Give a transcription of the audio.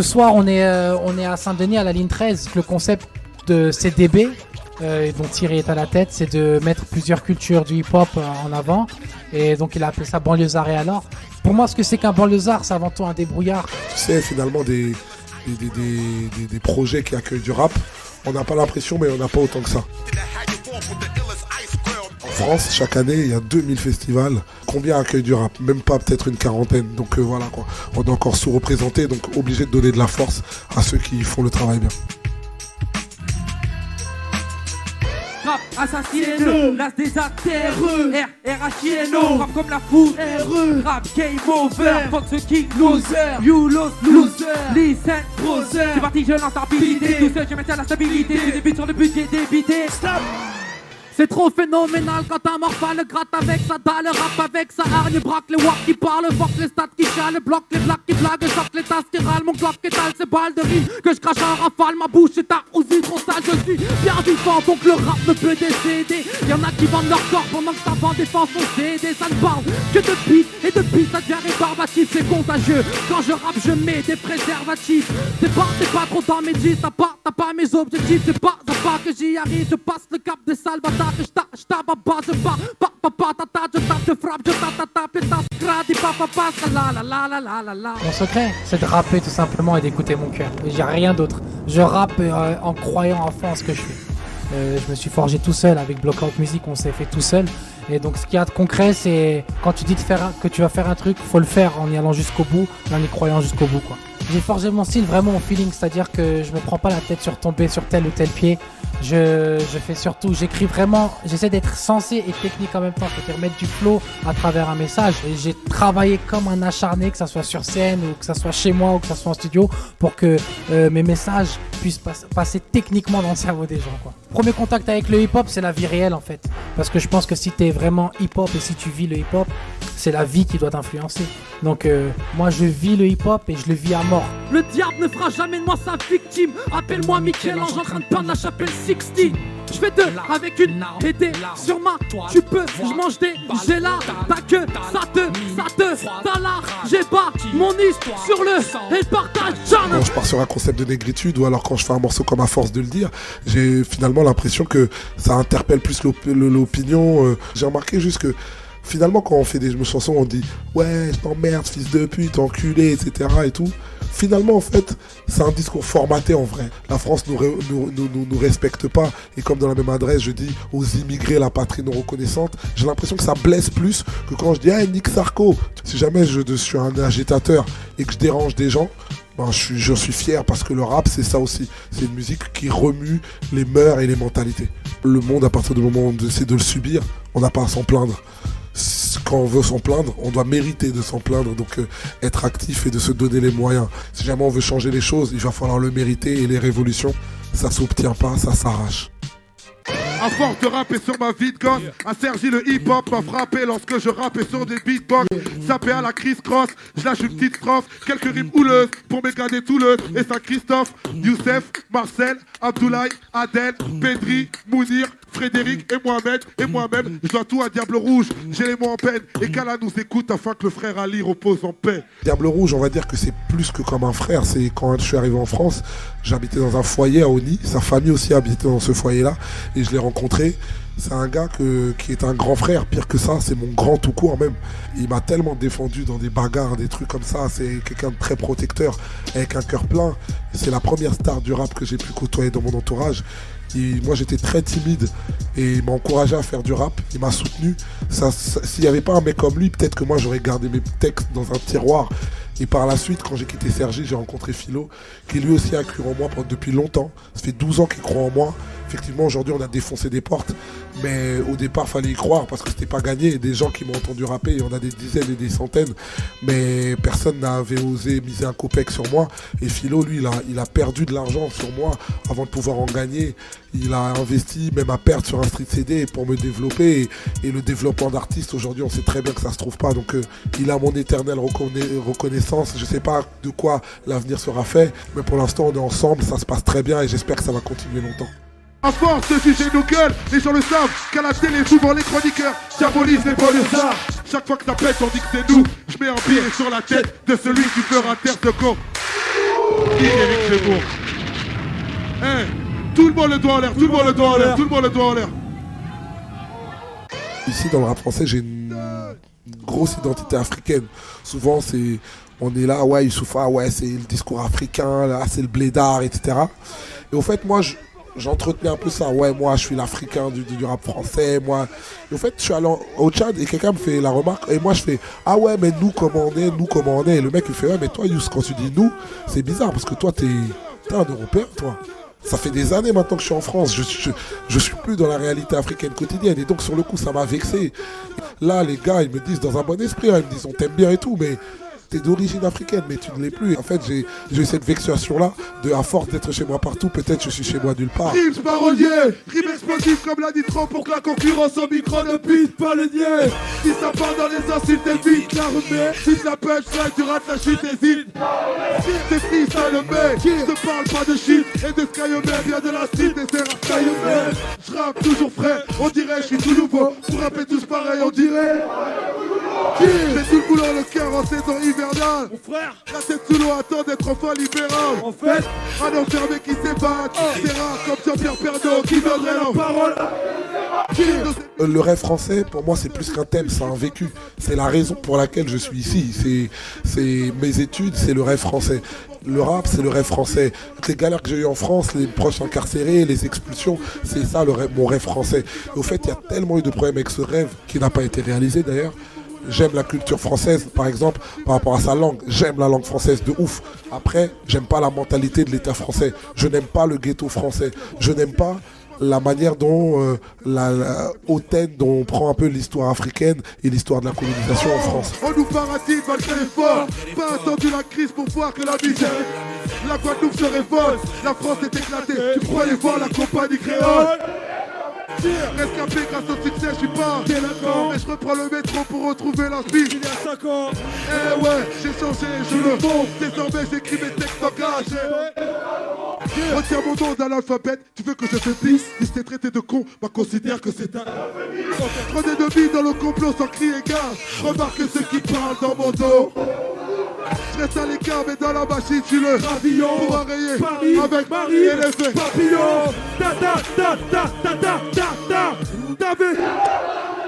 ce soir, on est à Saint-Denis, à la ligne 13. Le concept de CDB, dont Thierry est à la tête, c'est de mettre plusieurs cultures du hip-hop en avant. Et donc, il a appelé ça banlieusard. Et alors, pour moi, ce que c'est qu'un banlieusard, c'est avant tout un débrouillard. Tu sais, finalement, des projets qui accueillent du rap, on n'a pas l'impression, mais on n'a pas autant que ça. En France, chaque année, il y a 2000 festivals. Combien accueillent du rap? Même pas, peut-être une quarantaine. Donc voilà quoi. On est encore sous-représenté, donc obligé de donner de la force à ceux qui font le travail bien. Rap, assassine, las des artères, R-H-I-N-O, rap comme la foudre, rap, game over, fuck the king, loser, you lost, loser, listen, brother, c'est parti, je lance habilité, tout seul, je maintiens la stabilité, je débute sur le budget débité, stop. C'est trop phénoménal quand un morphal le gratte avec sa dalle, rap avec sa hargne, braque les walks qui parlent, fuck les stats qui chialent, bloque les blagues qui blaguent, choque les tasses qui râlent, mon clock étale ces balles de rime que je crache en rafale, ma bouche est à Uzi, trop sale, je suis bien vivant donc le rap ne peut décéder. Y'en a qui vendent leur corps pendant que ça vend des fans son CD, ça ne parle que de beat et de beat ça devient rébarbatif, c'est contagieux. Quand je rappe je mets des préservatifs, t'es pas trop dans mes jeans, t'as pas mes objectifs, c'est pas à pas que j'y arrive, je passe le cap des sales bâtards. Je tape à base, je tape, je frappe, je tape, et tape, crade, et papa, la. Mon secret, c'est de rapper tout simplement et d'écouter mon cœur. J'ai rien d'autre. Je rappe en croyant à fond en ce que je fais. Je me suis forgé tout seul avec Blockout Music, on s'est fait tout seul. Et donc ce qu'il y a de concret, c'est quand tu dis que tu vas faire un truc, faut le faire en y allant jusqu'au bout, en y croyant jusqu'au bout quoi. J'ai forgé mon style vraiment au feeling, c'est-à-dire que je me prends pas la tête sur tomber sur tel ou tel pied. Je fais surtout, j'écris vraiment, j'essaie d'être sensé et technique en même temps, c'est-à-dire mettre du flow à travers un message. Et j'ai travaillé comme un acharné, que ça soit sur scène ou que ça soit chez moi ou que ça soit en studio, pour que mes messages puissent passer techniquement dans le cerveau des gens, quoi. Premier contact avec le hip-hop, c'est la vie réelle en fait. Parce que je pense que si t'es vraiment hip-hop et si tu vis le hip-hop, c'est la vie qui doit t'influencer. Donc moi je vis le hip-hop et je le vis à mort. Le diable ne fera jamais de moi sa victime. Appelle-moi Michel-Ange en train de peindre la chapelle Sixtine. Je fais deux avec une aidée sur ma. Tu peux, je mange des gélas. Ta queue, ça t'as là. J'ai pas mon is sur le et partage. Quand je pars sur un concept de négritude ou alors quand je fais un morceau comme à force de le dire, j'ai finalement l'impression que ça interpelle plus l'opinion. J'ai remarqué juste que finalement quand on fait des chansons on dit ouais je t'emmerde fils de pute enculé etc et tout. Finalement en fait c'est un discours formaté en vrai. La France nous respecte pas et comme dans la même adresse je dis aux immigrés la patrie non reconnaissante. J'ai l'impression que ça blesse plus que quand je dis hey Nick Sarko. Si jamais je suis un agitateur et que je dérange des gens, ben, je suis fier parce que le rap c'est ça aussi. C'est une musique qui remue les mœurs et les mentalités. Le monde à partir du moment où on essaie de le subir, on n'a pas à s'en plaindre. Quand on veut s'en plaindre, on doit mériter de s'en plaindre, donc être actif et de se donner les moyens. Si jamais on veut changer les choses, il va falloir le mériter et les révolutions, ça s'obtient pas, ça s'arrache. À force de rapper sur ma vie de gosse, à Sergi le hip-hop m'a frappé lorsque je rappais sur des beatbox. Sapé à la criss-cross, je lâche une petite strophe, quelques rimes houleuses pour m'égader touleuses. Et ça Christophe, Youssef, Marcel, Abdoulaye, Adel, Pedri, Mounir, Frédéric et moi-même, je dois tout à Diable Rouge, j'ai les mots en peine et qu'Allah nous écoute afin que le frère Ali repose en paix. Diable Rouge, on va dire que c'est plus que comme un frère, c'est quand je suis arrivé en France, j'habitais dans un foyer à Oni, sa famille aussi habitait dans ce foyer-là et je l'ai rencontré. C'est un gars qui est un grand frère, pire que ça, c'est mon grand tout court même. Il m'a tellement défendu dans des bagarres, des trucs comme ça, c'est quelqu'un de très protecteur, avec un cœur plein. C'est la première star du rap que j'ai pu côtoyer dans mon entourage. Et moi j'étais très timide et il m'a encouragé à faire du rap, il m'a soutenu. S'il n'y avait pas un mec comme lui, peut-être que moi j'aurais gardé mes textes dans un tiroir. Et par la suite, quand j'ai quitté Sergi, j'ai rencontré Philo, qui lui aussi a cru en moi depuis longtemps. Ça fait 12 ans qu'il croit en moi. Effectivement, aujourd'hui, on a défoncé des portes. Mais au départ, il fallait y croire parce que c'était pas gagné. Des gens qui m'ont entendu rapper, il y en a des dizaines et des centaines. Mais personne n'avait osé miser un copec sur moi. Et Philo, lui, il a perdu de l'argent sur moi avant de pouvoir en gagner. Il a investi même à perdre sur un street CD pour me développer. Et le développement d'artiste, aujourd'hui, on sait très bien que ça se trouve pas. Donc, il a mon éternelle reconnaissance. Je sais pas de quoi l'avenir sera fait. Mais pour l'instant, on est ensemble. Ça se passe très bien et j'espère que ça va continuer longtemps. À force de juger nos gueules, les gens le savent, qu'à la télé, souvent les chroniqueurs diabolisent les banlieusards. Chaque fois que ça pète, on dit que c'est nous. Je mets un billet sur la tête de celui qui fera taire ce con. Nique Eric Zemmour. Hein, tout le monde le doigt en l'air, tout le monde le doigt en l'air, tout le monde le doigt en l'air. Ici, dans le rap français, j'ai une grosse identité africaine. Souvent, on est là, ouais, Youssoupha, ouais, c'est le discours africain, là, c'est le blédard, etc. Et au fait, moi, j'entretenais un peu ça. Ouais, moi, je suis l'Africain du rap français, moi. Et au fait, je suis allé au Tchad et quelqu'un me fait la remarque. Et moi, je fais, ah ouais, mais nous, comment on est, nous, comment on est. Et le mec, il fait, ouais, mais toi, Youss, quand tu dis nous, c'est bizarre parce que toi, t'es un Européen, toi. Ça fait des années maintenant que je suis en France. Je suis plus dans la réalité africaine quotidienne. Et donc, sur le coup, ça m'a vexé. Là, les gars, ils me disent dans un bon esprit, hein, ils me disent, on t'aime bien et tout, mais t'es d'origine africaine, mais tu ne l'es plus. En fait, j'ai eu cette vexation-là, à force d'être chez moi partout, peut-être je suis chez moi nulle part. Rimes parolier, rimes explosives comme l'a dit Trump pour que la concurrence au micro ne pisse pas le nier. Si ça part dans les insultes, évite la remets. Si la punchline, tu rates la chute, hésite. C'est fils à le mec, je te parle pas de shit. Et de Skyhomer vient de la street et c'est rap Skyhomer. Je rappe toujours frais, on dirait je suis tout nouveau. Pour rapper tous pareil, on dirait. J'ai tout le boulot, le cœur en saison hivernale. Mon frère, la tête sous l'eau attend d'être enfin libéral. En fait, un enfermé qui s'évade. C'est rare comme Jean-Pierre Pernaut qui donnerait la parole. Le rêve français, pour moi, c'est plus qu'un thème, c'est un vécu. C'est la raison pour laquelle je suis ici. C'est mes études, c'est le rêve français. Le rap, c'est le rêve français. Toutes les galères que j'ai eues en France, les proches incarcérés, les expulsions, c'est ça mon rêve français. Et au fait, il y a tellement eu de problèmes avec ce rêve qui n'a pas été réalisé d'ailleurs. J'aime la culture française, par exemple, par rapport à sa langue. J'aime la langue française de ouf. Après, j'aime pas la mentalité de l'État français. Je n'aime pas le ghetto français. Je n'aime pas la manière dont, la hautaine dont on prend un peu l'histoire africaine et l'histoire de la colonisation en France. On nous paratise malgré l'effort. Pas attendu la crise pour voir que la misère. La Guadeloupe se révolte. La France est éclatée. Tu croyais voir la compagnie créole? Rescapé grâce au succès, je suis pas délinquant. Mais je reprends le métro pour retrouver la vie. Il y a 5 ans. Eh ouais, j'ai changé, je le vaux. Désormais j'écris mes textes en cage. Retiens mon nom d'analphabète. Tu veux que je te pisse? Si je t'ai traité de con, bah considère que c'est un prenez de vie dans le complot sans crier gage. Remarque ceux qui parlent dans mon dos. Je reste à l'écart mais dans la machine je suis le gravillon pour arrayer Paris avec Marie et l'effet papillon. Ta ta ta ta ta ta ta ta.